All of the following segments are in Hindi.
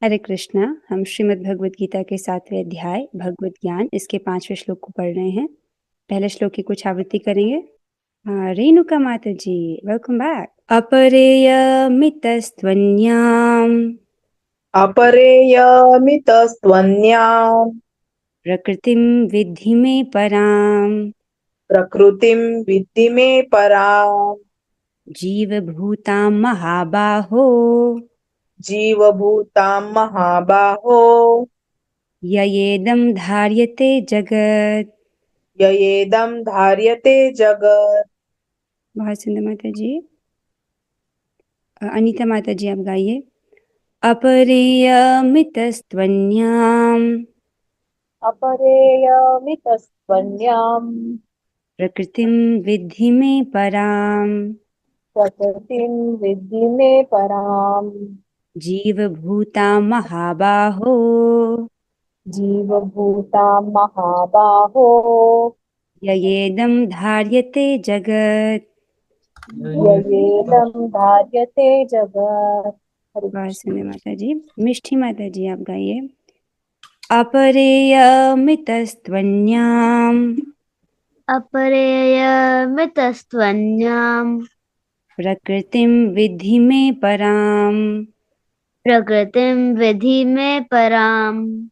हरे कृष्णा। हम श्रीमद् भगवद गीता के 7वें अध्याय भगवत ज्ञान इसके 5वें श्लोक को पढ़ रहे हैं। पहले श्लोक की कुछ आवृत्ति करेंगे। रेणुका माता जी, वेलकम बैक। अपरेयमितस्त्वन्याम् अपरेयमितस्त्वन्याम् प्रकृतिं विद्धि मे पराम् प्रकृतिं विद्धि मे पराम् जीवभूतां महाबाहो जीवभूतां महाबाहो ययेदं धार्यते जगत्। ययेदं धार्यते जगत्। बहुत सुंदर माता जी। अनीता माता जी आप गाइए। अपरेयमितस्त्वन्याम् अपरेयमितस्त्वन्याम् प्रकृतिं विद्धि मे पराम् प्रकृतिं विद्धि मे पराम् जीवभूतां महाबाहो जीवभूतां महाबाहो ययेदं धार्यते जगत्। ययेदं धार्यते जगत्। हरे बहुत कृष्ण। सुंदर माता जी। मिष्ठी माता जी आप गाइए। अपरेयमितस्त्वन्याम् अपरेयमितस्त्वन्याम् प्रकृतिं विद्धि मे पराम् प्रकृतिं विधि मे पराम्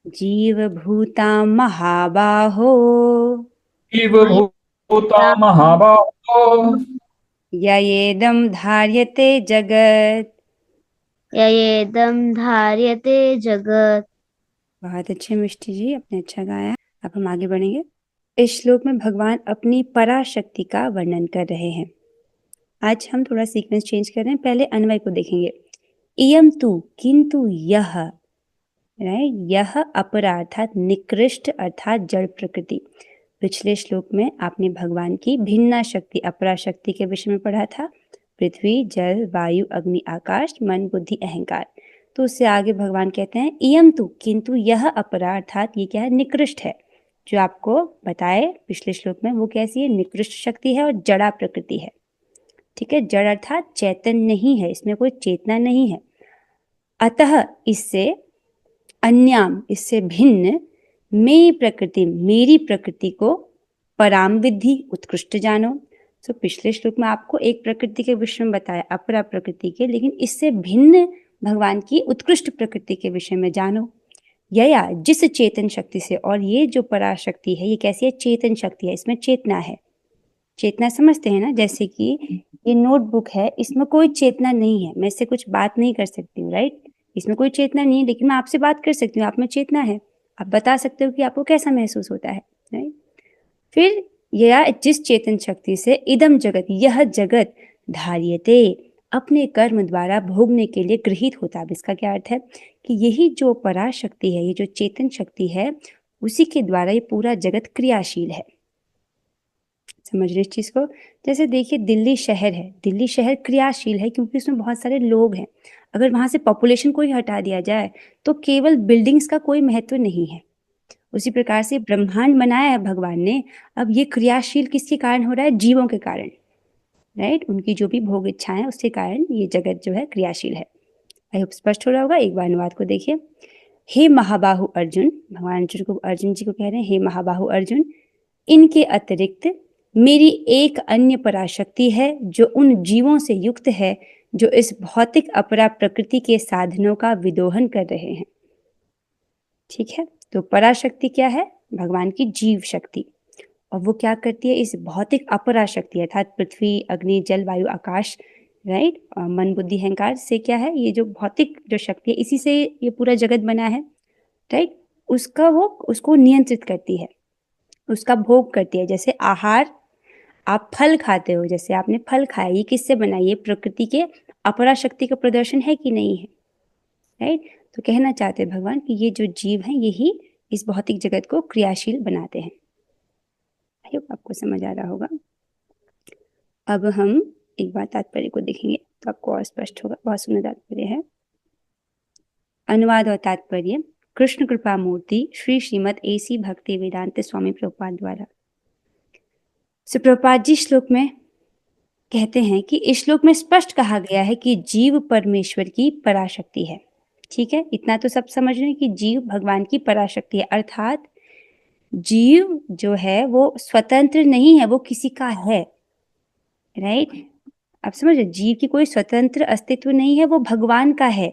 जीवभूतां महाबाहो इव भूता महाबाहो ययेदं धार्यते जगत्। ययेदं धार्यते जगत्। बहुत अच्छे मिष्टी जी, आपने अच्छा गाया। अब हम आगे बढ़ेंगे। इस श्लोक में भगवान अपनी पराशक्ति का वर्णन कर रहे हैं। आज हम थोड़ा सीक्वेंस चेंज कर रहे हैं। पहले अन्वय को देखेंगे। इयम तु किंतु यह, राइट, यह अपरा अर्थात निकृष्ट अर्थात जड़ प्रकृति। पिछले श्लोक में आपने भगवान की भिन्ना शक्ति अपरा शक्ति के विषय में पढ़ा था। पृथ्वी, जल, वायु, अग्नि, आकाश, मन, बुद्धि, अहंकार। तो उससे आगे भगवान कहते हैं इयम तु किंतु यह अपरा अर्थात ये क्या है, निकृष्ट है। जो आपको बताए पिछले श्लोक में वो कैसी है, निकृष्ट शक्ति है और जड़ा प्रकृति है। ठीक है, जड़ अर्थात चैतन्य नहीं है, इसमें कोई चेतना नहीं है। अतः इससे अन्याम, इससे भिन्न, मैं प्रकृति, मेरी प्रकृति को पराम विद्धि, उत्कृष्ट जानो। तो पिछले श्लोक में आपको एक प्रकृति के विषय में बताया, अपरा प्रकृति के, लेकिन इससे भिन्न भगवान की उत्कृष्ट प्रकृति के विषय में जानो। या जिस चेतन शक्ति से, और ये जो पराशक्ति है ये कैसी है, चेतन शक्ति है, इसमें चेतना है। चेतना समझते हैं ना, जैसे कि ये नोटबुक है, इसमें कोई चेतना नहीं है, मैं इससे कुछ बात नहीं कर सकती हूँ, राइट। इसमें कोई चेतना नहीं है, लेकिन मैं आपसे बात कर सकती हूँ, आप में चेतना है, आप बता सकते हो कि आपको कैसा महसूस होता है, राइट। फिर यह जिस चेतन शक्ति से इदम जगत, यह जगत धार्यते, अपने कर्म द्वारा भोगने के लिए गृहीत होता है। इसका क्या अर्थ है कि यही जो पराशक्ति है, ये जो चेतन शक्ति है, उसी के द्वारा ये पूरा जगत क्रियाशील है। समझ रहे इस चीज को। जैसे देखिए दिल्ली शहर है, दिल्ली शहर क्रियाशील है क्योंकि उसमें बहुत सारे लोग हैं। अगर वहां से पॉपुलेशन को ही हटा दिया जाए तो केवल बिल्डिंग्स का कोई महत्व नहीं है। उसी प्रकार से ब्रह्मांड बनाया है भगवान ने, अब ये क्रियाशील किसके कारण हो रहा है, जीवों के कारण, राइट। उनकी जो भी भोग इच्छाएं हैं उसके कारण ये जगत जो है क्रियाशील है। आई होप स्पष्ट हो रहा होगा। एक बार अनुवाद को देखिए। हे महाबाहु अर्जुन, भगवान अर्जुन जी को कह रहे हैं, हे महाबाहु अर्जुन, इनके अतिरिक्त मेरी एक अन्य पराशक्ति है जो उन जीवों से युक्त है जो इस भौतिक अपरा प्रकृति के साधनों का विदोहन कर रहे हैं। ठीक है, तो पराशक्ति क्या है, भगवान की जीव शक्ति। और वो क्या करती है, इस भौतिक अपरा शक्ति अर्थात पृथ्वी, अग्नि, जल, वायु, आकाश, राइट, मन, बुद्धि, अहंकार से क्या है, ये जो भौतिक जो शक्ति है, इसी से ये पूरा जगत बना है, राइट। उसका वो उसको नियंत्रित करती है, उसका भोग करती है। जैसे आहार, आप फल खाते हो, जैसे आपने फल खाया, ये किससे बना, ये प्रकृति के अपरा शक्ति का प्रदर्शन है कि नहीं है, राइट। तो कहना चाहते हैं भगवान कि ये जो जीव हैं यही इस भौतिक जगत को क्रियाशील बनाते हैं। आई होप आपको समझ आ रहा होगा। अब हम एक बार तात्पर्य को देखेंगे तो आपको और स्पष्ट होगा। बहुत सुंदर तात्पर्य है। अनुवाद और तात्पर्य कृष्ण कृपा मूर्ति श्री श्रीमद AC भक्ति वेदांत स्वामी प्रभुपाद द्वारा। प्रभुपाद जी श्लोक में कहते हैं कि इस श्लोक में स्पष्ट कहा गया है कि जीव परमेश्वर की पराशक्ति है। ठीक है, इतना तो सब समझ रहे हैं कि जीव भगवान की पराशक्ति है, अर्थात जीव जो है वो स्वतंत्र नहीं है, वो किसी का है, राइट। आप समझ रहे, जीव की कोई स्वतंत्र अस्तित्व नहीं है, वो भगवान का है,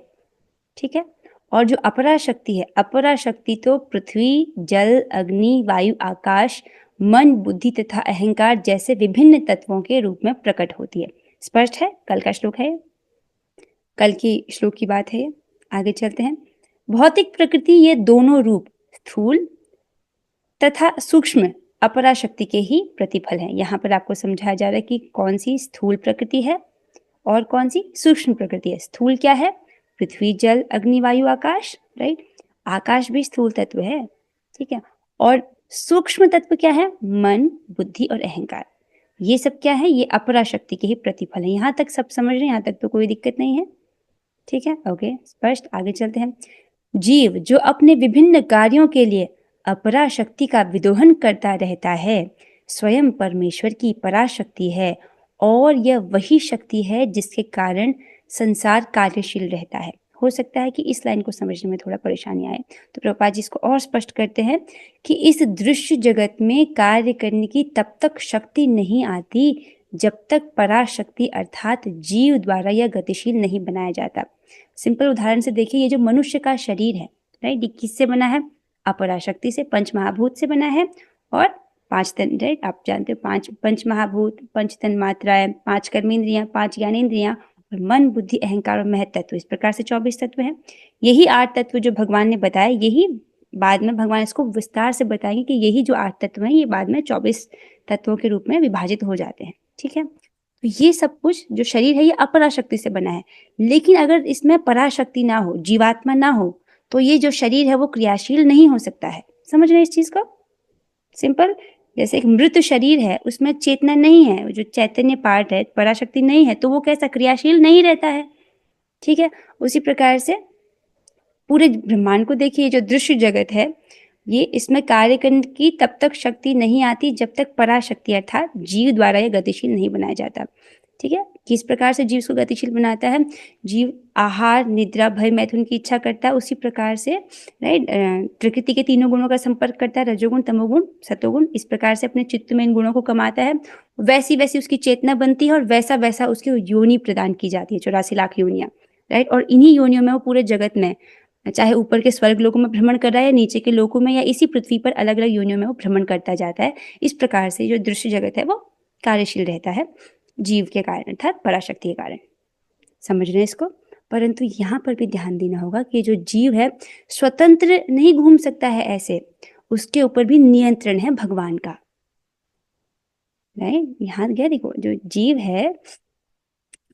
ठीक है। और जो अपरा शक्ति है, अपरा शक्ति तो पृथ्वी, जल, अग्नि, वायु, आकाश, मन, बुद्धि तथा अहंकार जैसे विभिन्न तत्वों के रूप में प्रकट होती है। स्पष्ट है? कल का श्लोक है, कल की श्लोक की बात है ये। आगे चलते हैं। भौतिक प्रकृति ये दोनों रूप स्थूल तथा सूक्ष्म अपरा शक्ति के ही प्रतिफल हैं। यहाँ पर आपको समझाया जा रहा है कि कौन सी स्थूल प्रकृति है और कौन सी सूक्ष्म प्रकृति है। स्थूल क्या है? पृथ्वी, जल, अग्नि, वायु, आकाश, राइट। आकाश भी स्थूल तत्व है, ठीक है। और सूक्ष्म तत्व क्या है? मन, बुद्धि और अहंकार। ये सब क्या है? ये अपरा शक्ति के ही प्रतिफल है। यहाँ तक सब समझ रहे हैं? यहाँ तक तो कोई दिक्कत नहीं है, ठीक है, ओके, स्पष्ट। आगे चलते हैं। जीव जो अपने विभिन्न कार्यों के लिए अपरा शक्ति का विदोहन करता रहता है, स्वयं परमेश्वर की पराशक्ति है और यह वही शक्ति है जिसके कारण संसार कार्यशील रहता है। हो सकता है कि इस लाइन को समझने में थोड़ा परेशानी आए, तो प्रभुपाद जी इसको और स्पष्ट करते हैं कि इस दृश्य जगत में कार्य करने की तब तक शक्ति नहीं आती जब तक पराशक्ति अर्थात जीव द्वारा यह गतिशील नहीं बनाया जाता। सिंपल उदाहरण से देखिए, ये जो मनुष्य का शरीर है, राइट, ये किससे बना है? अपराशक्ति से, पंच महाभूत से बना है और पांच तन, राइट, आप जानते हो, पांच पंच महाभूत, पंच तन मात्राएं, पांच कर्मेंद्रियां, पांच ज्ञानेंद्रियां और मन, बुद्धि, अहंकार और महत्त्व, इस प्रकार से 24 तत्व हैं। यही 8 तत्व जो भगवान ने बताए, यही बाद में भगवान इसको विस्तार से बताएंगे कि यही जो 8 तत्व हैं ये बाद में 24 तत्वों के रूप में विभाजित हो जाते हैं, ठीक है। तो ये सब कुछ जो शरीर है ये अपराशक्ति से बना है, लेकिन अगर इसमें पराशक्ति ना हो, जीवात्मा ना हो, तो ये जो शरीर है वो क्रियाशील नहीं हो सकता है। समझ रहे हैं इस चीज को? सिंपल, जैसे एक मृत शरीर है, उसमें चेतना नहीं है, जो चैतन्य पार्ट है, पराशक्ति नहीं है, तो वो कैसा क्रियाशील नहीं रहता है, ठीक है। उसी प्रकार से पूरे ब्रह्मांड को देखिए, जो दृश्य जगत है ये, इसमें कार्य करने की तब तक शक्ति नहीं आती जब तक पराशक्ति अर्थात जीव द्वारा यह गतिशील नहीं बनाया जाता, ठीक है। किस प्रकार से जीव को गतिशील बनाता है? जीव आहार, निद्रा, भय, मैथुन की इच्छा करता है, उसी प्रकार से, राइट, प्रकृति के तीनों गुणों का संपर्क करता है, रजोगुण, तमोगुण, सतोगुण, इस प्रकार से अपने चित्त में इन गुणों को कमाता है। वैसी वैसी उसकी चेतना बनती है और वैसा वैसा उसकी योनि प्रदान की जाती है, 84 लाख योनियां, राइट। और इन्हीं योनियों में वो पूरे जगत में, चाहे ऊपर के स्वर्ग लोकों में भ्रमण कर रहा है या नीचे के लोकों में या इसी पृथ्वी पर अलग अलग योनियों में वो भ्रमण करता जाता है। इस प्रकार से जो दृश्य जगत है वो कार्यशील रहता है जीव के कारण अर्थात पराशक्ति के कारण। समझ रहे हैं इसको? परंतु यहाँ पर भी ध्यान देना होगा कि जो जीव है स्वतंत्र नहीं घूम सकता है ऐसे, उसके ऊपर भी नियंत्रण है भगवान का, राइट। यहाँ क्या देखो, जो जीव है,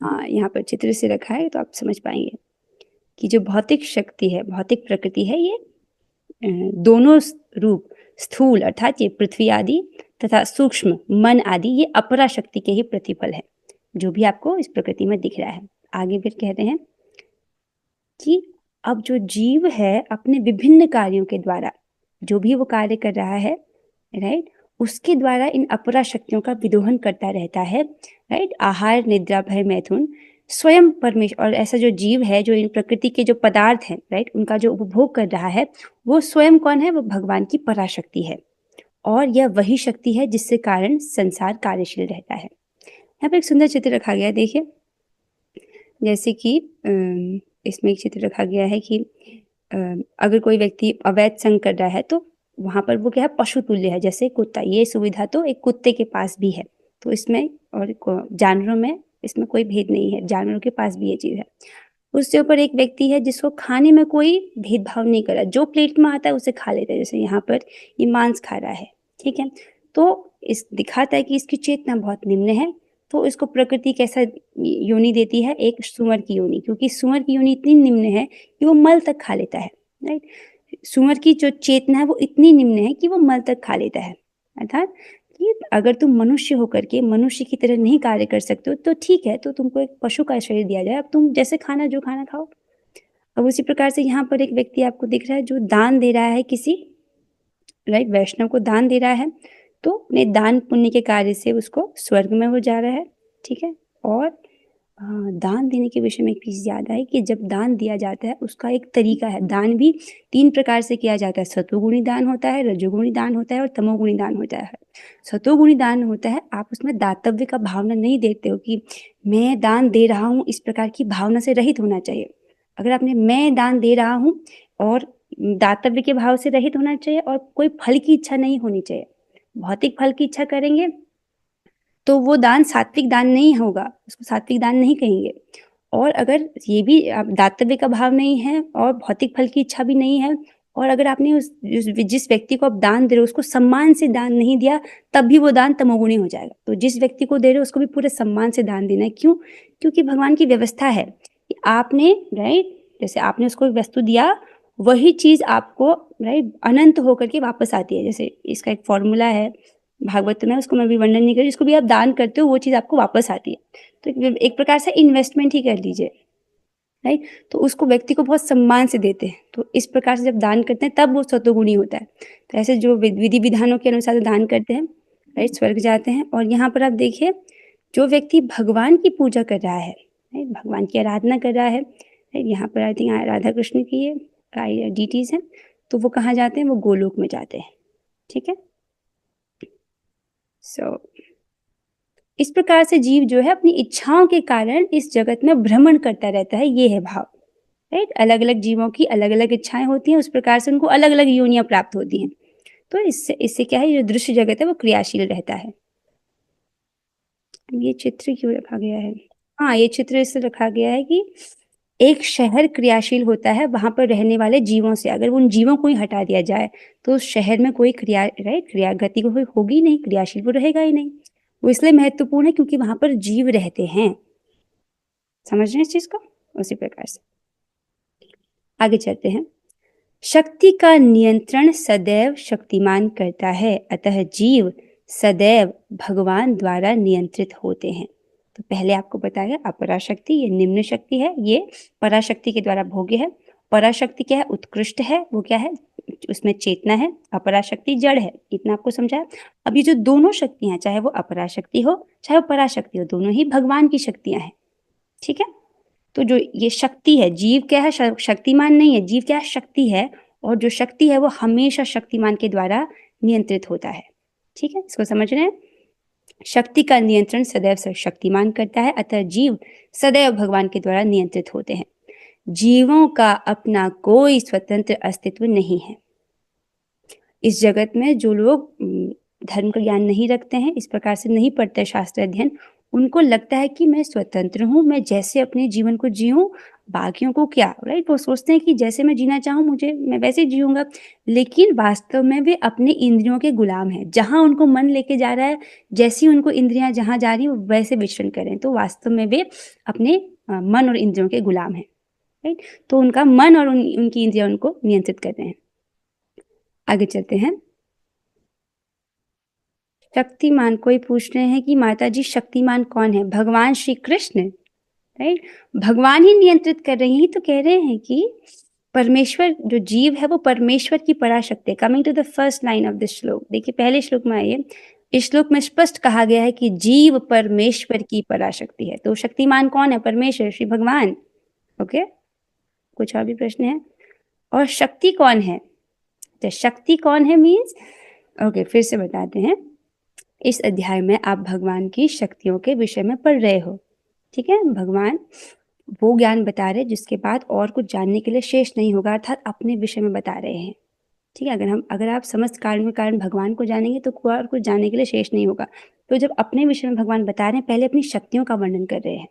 यहाँ पर चित्र से रखा है तो आप समझ पाएंगे कि जो भौतिक शक्ति है, भौतिक प्रकृति है, ये दोनों रूप स्थूल अर्थात ये पृथ्वी आदि तथा सूक्ष्म मन आदि ये अपरा शक्ति के ही प्रतिफल है, जो भी आपको इस प्रकृति में दिख रहा है। आगे फिर कहते हैं कि अब जो जीव है अपने विभिन्न कार्यों के द्वारा, जो भी वो कार्य कर रहा है, राइट, उसके द्वारा इन अपरा शक्तियों का विदोहन करता रहता है, राइट। आहार, निद्रा, भय, मैथुन स्वयं परमेश्वर, और ऐसा जो जीव है जो इन प्रकृति के जो पदार्थ हैं, राइट, उनका जो उपभोग कर रहा है, वो स्वयं कौन है? वो भगवान की पराशक्ति है और यह वही शक्ति है जिससे कारण संसार कार्यशील रहता है। यहाँ पर एक सुंदर चित्र रखा गया है, देखिए, जैसे कि इसमें एक चित्र रखा गया है कि अगर कोई व्यक्ति अवैध संग कर रहा है तो वहां पर वो क्या है? पशु तुल्य है, जैसे कुत्ता। ये सुविधा तो एक कुत्ते के पास भी है, तो इसमें और जानवरों में इसमें कोई भेद नहीं है, जानवरों के पास भी ये चीज है। उसके ऊपर एक व्यक्ति है जिसको खाने में कोई भेदभाव नहीं कर रहा, जो प्लेट में आता है उसे खा लेता है। जैसे यहाँ पर ये मांस खा रहा है, ठीक है, तो इस दिखाता है कि इसकी चेतना बहुत निम्न है। तो इसको प्रकृति कैसा योनि देती है? एक सुअर की योनि, क्योंकि सुअर की योनि इतनी निम्न है कि वो मल तक खा लेता है, राइट। सुअर की जो चेतना है वो इतनी निम्न है कि वो मल तक खा लेता है, अर्थात कि अगर तुम मनुष्य होकर के मनुष्य की तरह नहीं कार्य कर सकते हो तो ठीक है, तो तुमको एक पशु का शरीर दिया जाए, अब तुम जैसे खाना जो खाना खाओ। अब उसी प्रकार से यहाँ पर एक व्यक्ति आपको दिख रहा है जो दान दे रहा है किसी, राइट, वैष्णव को दान दे रहा है, तो अपने दान पुण्य के कार्य से उसको स्वर्ग में वो जा रहा है, ठीक है। और दान देने के विषय में एक चीज़ याद आई कि जब दान दिया जाता है उसका एक तरीका है। दान भी 3 प्रकार से किया जाता है। सत्वगुणी दान होता है, रजोगुणी दान होता है और तमोगुणी दान होता है। सत्वगुणी दान होता है, आप उसमें दातव्य का भावना नहीं देते हो कि मैं दान दे रहा हूँ, इस प्रकार की भावना से रहित होना चाहिए। अगर आपने मैं दान दे रहा हूँ और दातव्य के भाव से रहित होना चाहिए और कोई फल की इच्छा नहीं होनी चाहिए। भौतिक फल की इच्छा करेंगे तो वो दान सात्विक दान नहीं होगा, उसको सात्विक दान नहीं कहेंगे। और अगर ये भी आप दातव्य का भाव नहीं है और भौतिक फल की इच्छा भी नहीं है और अगर आपने जिस व्यक्ति को आप दान दे रहे हो उसको सम्मान से दान नहीं दिया, तब भी वो दान तमोगुणी हो जाएगा। तो जिस व्यक्ति को दे रहे हो उसको भी पूरे सम्मान से दान देना है। क्यों? क्योंकि भगवान की व्यवस्था है कि आपने राइट, जैसे आपने उसको एक वस्तु दिया, वही चीज आपको राइट अनंत होकर के वापस आती है। जैसे इसका एक फॉर्मूला है भागवत में, उसको मैं भी वर्णन नहीं कर रही। जिसको भी आप दान करते हो वो चीज आपको वापस आती है। तो एक प्रकार से इन्वेस्टमेंट ही कर लीजिए, राइट। तो उसको व्यक्ति को बहुत सम्मान से देते हैं। तो इस प्रकार से जब दान करते हैं तब वो सत्वगुणी होता है। तो ऐसे जो विधि विधानों के अनुसार दान करते हैं, राइट, स्वर्ग जाते हैं। और यहाँ पर आप देखिए, जो व्यक्ति भगवान की पूजा कर रहा है, राइट, भगवान की आराधना कर रहा है, राइट, यहाँ पर आई थिंक राधा कृष्ण की ये डीटीज हैं, तो वो कहाँ जाते हैं? वो गोलोक में जाते हैं। ठीक है। सो इस प्रकार से जीव जो है अपनी इच्छाओं के कारण इस जगत में भ्रमण करता रहता है। ये है भाव, राइट। अलग अलग जीवों की अलग अलग इच्छाएं होती हैं, उस प्रकार से उनको अलग अलग योनियां प्राप्त होती हैं। तो इससे क्या है, जो दृश्य जगत है वो क्रियाशील रहता है। ये चित्र क्यों रखा गया है? हाँ, ये चित्र इससे रखा गया है कि एक शहर क्रियाशील होता है, वहां पर रहने वाले जीवों से अगर उन जीवों को ही हटा दिया जाए तो उस शहर में कोई क्रिया गति कोई होगी नहीं, क्रियाशील वो रहेगा ही नहीं। वो इसलिए महत्वपूर्ण है क्योंकि वहां पर जीव रहते हैं। समझ रहे हैं इस चीज को? उसी प्रकार से आगे चलते हैं। शक्ति का नियंत्रण सदैव शक्तिमान करता है, अतः जीव सदैव भगवान द्वारा नियंत्रित होते हैं। तो पहले आपको बताया अपराशक्ति ये निम्न शक्ति है, ये पराशक्ति के द्वारा भोग्य है। पराशक्ति क्या है? उत्कृष्ट है। वो क्या है? उसमें चेतना है। अपराशक्ति जड़ है। इतना आपको समझाया। अब ये जो दोनों शक्तियां हैं, चाहे वो अपराशक्ति हो चाहे वो पराशक्ति हो, दोनों ही भगवान की शक्तियां हैं। ठीक है। तो जो ये शक्ति है, जीव क्या है? शक्तिमान नहीं है। जीव क्या है? शक्ति है। और जो शक्ति है वो हमेशा शक्तिमान के द्वारा नियंत्रित होता है। ठीक है, इसको समझ रहे हैं? शक्ति का नियंत्रण सदैव शक्तिमान करता है, अतः जीव सदैव भगवान के द्वारा नियंत्रित होते हैं। जीवों का अपना कोई स्वतंत्र अस्तित्व नहीं है। इस जगत में जो लोग धर्म का ज्ञान नहीं रखते हैं, इस प्रकार से नहीं पढ़ते शास्त्र अध्ययन, उनको लगता है कि मैं स्वतंत्र हूँ, मैं जैसे अपने जीवन को जीऊँ, बाकियों को क्या, राइट। वो सोचते हैं कि जैसे मैं जीना चाहूँ मैं वैसे जीऊंगा। लेकिन वास्तव में वे अपने इंद्रियों के गुलाम हैं। जहां उनको मन लेके जा रहा है, जैसी उनको इंद्रियां जहां जा रही हैं वैसे विचरण करें, तो वास्तव में वे अपने मन और इंद्रियों के गुलाम हैं, राइट। तो उनका मन और उनकी इंद्रियां उनको नियंत्रित करते हैं। आगे चलते हैं। शक्तिमान, कोई पूछ रहे हैं कि माता जी शक्तिमान कौन है? भगवान श्री कृष्ण, राइट। भगवान ही नियंत्रित कर रही हैं। तो कह रहे हैं कि परमेश्वर जो जीव है वो परमेश्वर की पराशक्ति है। Coming to the first line of this shloka, देखिए पहले श्लोक में आइए। इस श्लोक में स्पष्ट कहा गया है कि जीव परमेश्वर की पराशक्ति है। तो शक्तिमान कौन है? परमेश्वर, श्री भगवान। ओके, कुछ और भी प्रश्न है? और शक्ति कौन है? तो शक्ति कौन है मीन्स, ओके, फिर से बताते हैं। इस अध्याय में आप भगवान की शक्तियों के विषय में पढ़ रहे हो। ठीक है, भगवान वो ज्ञान बता रहे जिसके बाद और कुछ जानने के लिए शेष नहीं होगा, अर्थात अपने विषय में बता रहे हैं। ठीक है, अगर आप समस्त कारण में कारण भगवान को जानेंगे तो और कुछ जानने के लिए शेष नहीं होगा। तो जब अपने विषय में भगवान बता रहे हैं, पहले अपनी शक्तियों का वर्णन कर रहे हैं।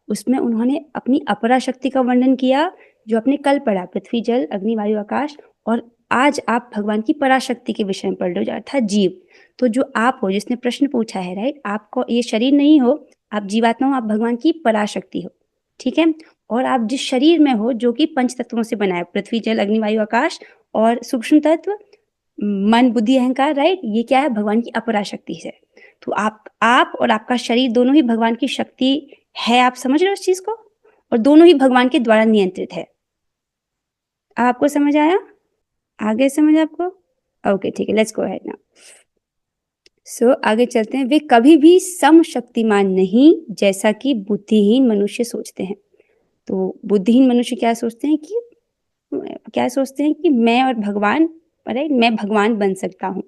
उसमें उन्होंने अपनी अपरा शक्ति का वर्णन किया जो आपने कल पढ़ा, पृथ्वी जल अग्नि वायु आकाश। और आज आप भगवान की पराशक्ति के विषय में पढ़ रहे हो अर्थात जीव। तो जो आप हो, जिसने प्रश्न पूछा है, राइट, आपको ये शरीर नहीं हो, आप जीवात्मा हो, आप भगवान की पराशक्ति हो। ठीक है, और आप जिस शरीर में हो जो कि पंच तत्वों से बना है, पृथ्वी जल अग्नि वायु आकाश और सूक्ष्म तत्व मन बुद्धि अहंकार, राइट, ये क्या है? भगवान की अपराशक्ति है। तो आप और आपका शरीर दोनों ही भगवान की शक्ति है। आप समझ रहे हो इस चीज को? और दोनों ही भगवान के द्वारा नियंत्रित है। आपको समझ आया? आगे समझ आपको? ओके, ठीक है, लेट्स गो अहेड नाउ। आगे चलते हैं। वे कभी भी समशक्तिमान नहीं, जैसा कि बुद्धिहीन मनुष्य सोचते हैं। तो बुद्धिहीन मनुष्य क्या सोचते हैं कि मैं और भगवान, अरे मैं भगवान बन सकता हूँ।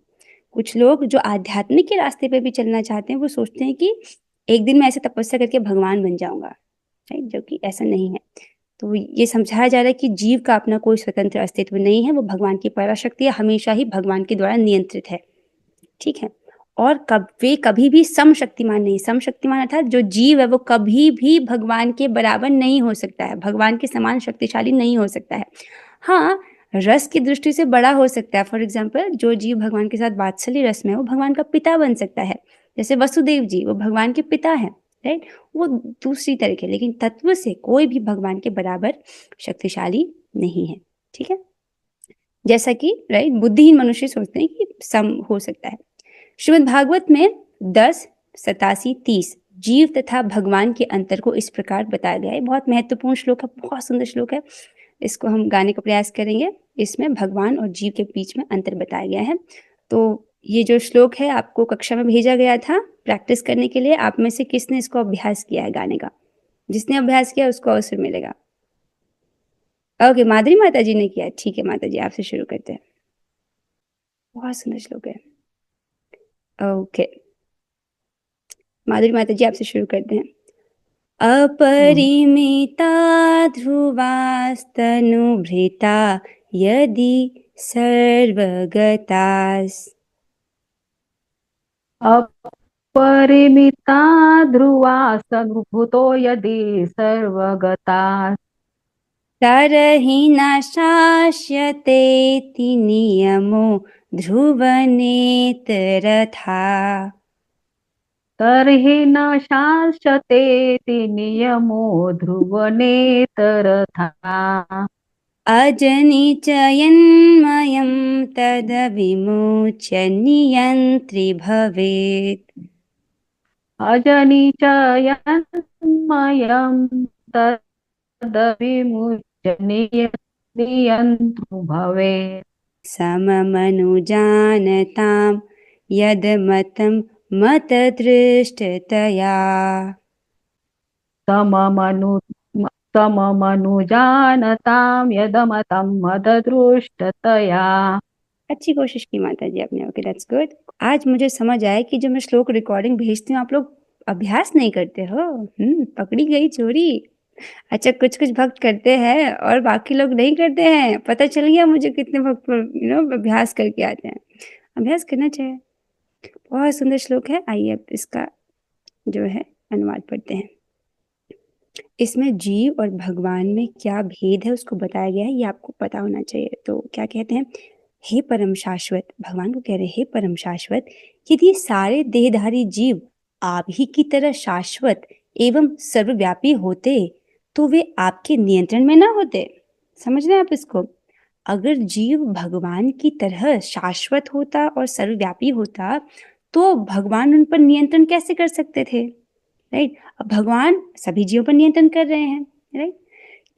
कुछ लोग जो आध्यात्मिक के रास्ते पे भी चलना चाहते हैं, वो सोचते हैं कि एक दिन मैं ऐसे तपस्या करके भगवान बन जाऊंगा, राइट, जो कि ऐसा नहीं है। तो ये समझाया जा रहा है कि जीव का अपना कोई स्वतंत्र अस्तित्व नहीं है, वो भगवान की पराशक्ति है, हमेशा ही भगवान के द्वारा नियंत्रित है। ठीक है। और वे कभी भी समशक्तिमान नहीं, समशक्तिमान अर्थात जो जीव है वो कभी भी भगवान के बराबर नहीं हो सकता है, भगवान के समान शक्तिशाली नहीं हो सकता है। हाँ, रस की दृष्टि से बड़ा हो सकता है। फॉर एग्जाम्पल, जो जीव भगवान के साथ वात्सल्य रस में है वो भगवान का पिता बन सकता है। जैसे वसुदेव जी, वो भगवान के पिता है, राइट, वो दूसरी तरह के, लेकिन तत्व से कोई भी भगवान के बराबर शक्तिशाली नहीं है। ठीक है, जैसा कि राइट बुद्धिहीन मनुष्य सोचते हैं कि सम हो सकता है। श्रीमद् भागवत में 10, 87, 30 जीव तथा भगवान के अंतर को इस प्रकार बताया गया है। बहुत महत्वपूर्ण श्लोक है, बहुत सुंदर श्लोक है, इसको हम गाने का प्रयास करेंगे। इसमें भगवान और जीव के बीच में अंतर बताया गया है। तो ये जो श्लोक है आपको कक्षा में भेजा गया था प्रैक्टिस करने के लिए। आप में से किसने इसको अभ्यास किया है गाने का? जिसने अभ्यास किया उसको अवसर मिलेगा। ओके, माधुरी माता जी ने किया। ठीक है माता जी, आपसे शुरू करते हैं। बहुत सुंदर श्लोक है। ओके माधुरी माता जी, आपसे शुरू करते हैं। अपरिमिता ध्रुवास्तनुभृता यदि सर्वगतास्। अपरिमिता ध्रुवा सनुभूतो यदि सर्वगता तरहि न शास्यतेति नियमो ध्रुवनेतरथा। तर्हि न शास्यतेति नियमो ध्रुवनेतरथा। अजनिचयन्मयं तदविमुच्य नियन्त्री भवेत्। अजनिचयन्मयं तदविमुच्य नियन्तृ भवेत्। सममनुजानतां यद्मतं मतदृष्टतया। सममनुजानतां यदमतं मददृष्टतया। अच्छी कोशिश की माता जी आपने। Okay, that's good. आज मुझे समझ आया कि जो मैं श्लोक रिकॉर्डिंग भेजती हूँ आप लोग अभ्यास नहीं करते हो। पकड़ी गई चोरी। अच्छा, कुछ कुछ भक्त करते हैं और बाकी लोग नहीं करते हैं। पता चल गया मुझे कितने भक्त अभ्यास करके आते हैं। अभ्यास करना चाहिए। बहुत सुंदर श्लोक है। आइए अब इसका जो है अनुवाद पढ़ते हैं। इसमें जीव और भगवान में क्या भेद है उसको बताया गया है, ये आपको पता होना चाहिए। तो क्या कहते हैं, हे परम शाश्वत, भगवान को कह रहे हे परम शाश्वत, यदि सारे देहधारी जीव आप ही की तरह शाश्वत एवं सर्वव्यापी होते तो वे आपके नियंत्रण में ना होते। समझ रहे हैं आप इसको? अगर जीव भगवान की तरह शाश्वत होता और सर्वव्यापी होता तो भगवान उन पर नियंत्रण कैसे कर सकते थे, राइट? अब भगवान सभी जीवों पर नियंत्रण कर रहे हैं, राइट?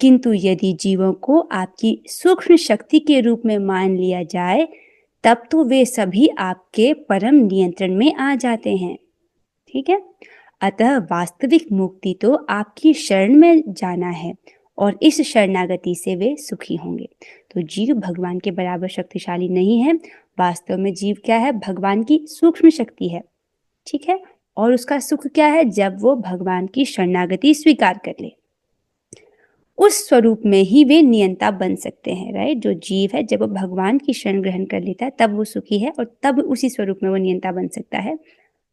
किंतु यदि जीवों को आपकी सूक्ष्म शक्ति के रूप में मान लिया जाए तब तो वे सभी आपके परम नियंत्रण में आ जाते हैं। ठीक है, अतः वास्तविक मुक्ति तो आपकी शरण में जाना है और इस शरणागति से वे सुखी होंगे। तो जीव भगवान के बराबर शक्तिशाली नहीं है। वास्तव में जीव क्या है? भगवान की सूक्ष्म शक्ति है। ठीक है, और उसका सुख क्या है? जब वो भगवान की शरणागति स्वीकार कर ले, उस स्वरूप में ही वे नियंता बन सकते हैं, राइट? जो जीव है जब वो भगवान की शरण ग्रहण कर लेता है तब वो सुखी है और तब उसी स्वरूप में वो नियंता बन सकता है।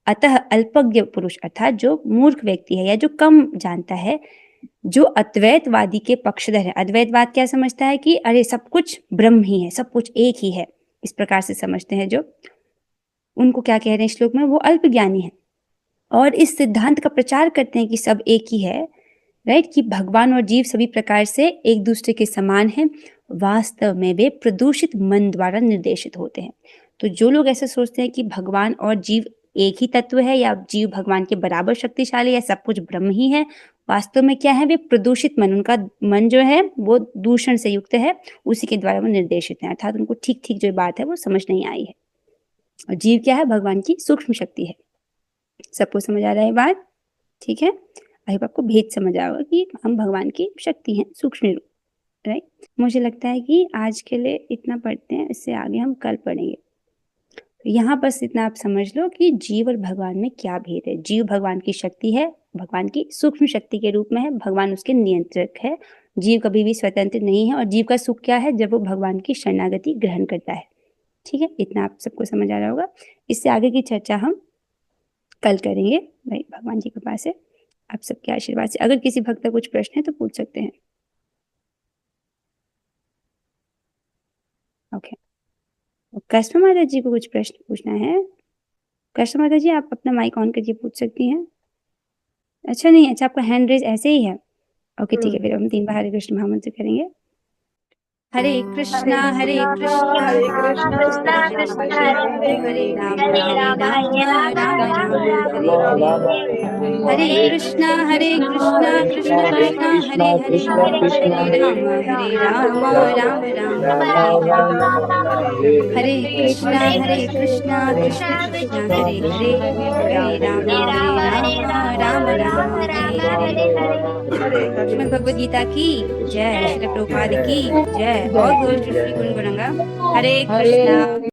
अतः अल्पज्ञ पुरुष अर्थात जो मूर्ख व्यक्ति है या जो कम जानता है, जो अद्वैतवादी के पक्षधर है। अद्वैतवाद क्या समझता है कि अरे सब कुछ ब्रह्म ही है, सब कुछ एक ही है, इस प्रकार से समझते हैं। जो उनको क्या कह रहे हैं श्लोक में, वो अल्पज्ञानी है और इस सिद्धांत का प्रचार करते हैं कि सब एक ही है, राइट? कि भगवान और जीव सभी प्रकार से एक दूसरे के समान हैं। वास्तव में वे प्रदूषित मन द्वारा निर्देशित होते हैं। तो जो लोग ऐसे सोचते हैं कि भगवान और जीव एक ही तत्व है या जीव भगवान के बराबर शक्तिशाली है, सब कुछ ब्रह्म ही है, वास्तव में क्या है? वे प्रदूषित मन, उनका मन जो है वो दूषण से युक्त है, उसी के द्वारा वो निर्देशित है। अर्थात उनको ठीक ठीक जो बात है वो समझ नहीं आई है। और जीव क्या है? भगवान की सूक्ष्म शक्ति है। सबको समझ आ रहा है बात? ठीक है, आई होप आपको भेद समझ आया होगा कि हम भगवान की शक्ति हैं, सूक्ष्म रूप, राइट। मुझे लगता है कि आज के लिए इतना पढ़ते हैं, इससे आगे हम कल पढ़ेंगे। यहाँ बस इतना आप समझ लो कि जीव और भगवान में क्या भेद है। जीव भगवान की शक्ति है, भगवान की सूक्ष्म शक्ति के रूप में है, भगवान उसके नियंत्रक है। जीव कभी भी स्वतंत्र नहीं है और जीव का सुख क्या है? जब वो भगवान की शरणागति ग्रहण करता है। ठीक है, इतना आप सबको समझ आ रहा होगा। इससे आगे की चर्चा हम कल करेंगे भाई, भगवान जी की कृपा से, आप सबके आशीर्वाद से। अगर किसी भक्त का कुछ प्रश्न है तो पूछ सकते हैं। ओके, कस्टमर माता जी को कुछ प्रश्न पूछना है? कस्टमर माता जी आप अपना माइक ऑन करके पूछ सकती हैं। अच्छा नहीं, अच्छा आपका हैंड रेज ऐसे ही है। ओके ठीक है, फिर हम 3 बार हरे कृष्ण महामंत्र करेंगे। हरे कृष्णा हरे कृष्णा कृष्ण कृष्ण हरे राम हरे राम राम राम हरे हरे। हरे कृष्णा कृष्ण कृष्ण हरे हरे हरे राम राम राम हरे हरे। हरे कृष्णा कृष्ण कृष्ण हरे हरे राम राम हरे। श्रीमद् भगवद गीता की जय, श्री प्रभुपाद की जय। और बोल श्री गुरु गौरंगा। हरे कृष्णा।